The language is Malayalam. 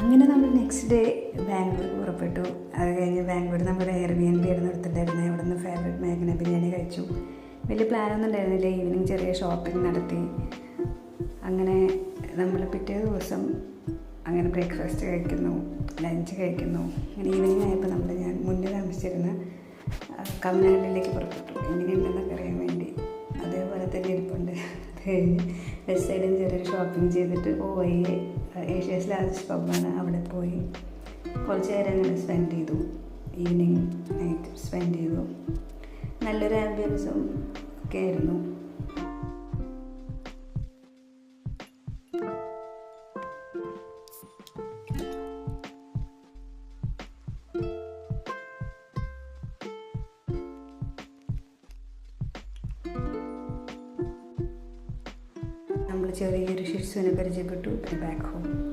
അങ്ങനെ നമ്മൾ നെക്സ്റ്റ് ഡേ ബാംഗ്ലൂർക്ക് പുറപ്പെട്ടു. അത് കഴിഞ്ഞ് ബാംഗ്ലൂർ നമ്മൾ എയർബിഎൻബി ആയിരുന്നു എടുത്തിട്ടുണ്ടായിരുന്നത്. അവിടെ നിന്ന് ഫേവറേറ്റ് മേഘന ബിരിയാണി കഴിച്ചു. വലിയ പ്ലാനൊന്നും ഉണ്ടായിരുന്നില്ല. ഈവനിങ് ചെറിയ ഷോപ്പിംഗ് നടത്തി. അങ്ങനെ നമ്മൾ പിറ്റേ ദിവസം അങ്ങനെ ബ്രേക്ക്ഫാസ്റ്റ് കഴിക്കുന്നു, ലഞ്ച് കഴിക്കുന്നു. അങ്ങനെ ഈവനിങ് ആയപ്പോൾ ഞാൻ മുന്നേ താമസിച്ചിരുന്ന കമനാലിലേക്ക് പുറപ്പെട്ടു. എങ്ങനെയുണ്ടെന്നൊക്കെ അറിയാൻ വേണ്ടി. അതേപോലെ തന്നെ ഇരിപ്പുണ്ട്. അത് കഴിഞ്ഞ് വെസ്റ്റ് സൈഡിൽ ചെറിയൊരു ഷോപ്പിംഗ് ചെയ്തിട്ട് പോയി. ഏഷ്യാസ് ലാർജസ്റ്റ് പബ്ബാണ്, അവിടെ പോയി കുറച്ച് നേരം അങ്ങനെ സ്പെൻഡ് ചെയ്തു. ഈവനിങ് നൈറ്റ് സ്പെൻഡ് ചെയ്തു. നല്ലൊരു ആംബിയൻസും ഒക്കെ ആയിരുന്നു. നമ്മൾ ചെറിയൊരു ഷിറ്റ്സുവിനെ പരിചയപ്പെട്ടു. Back home.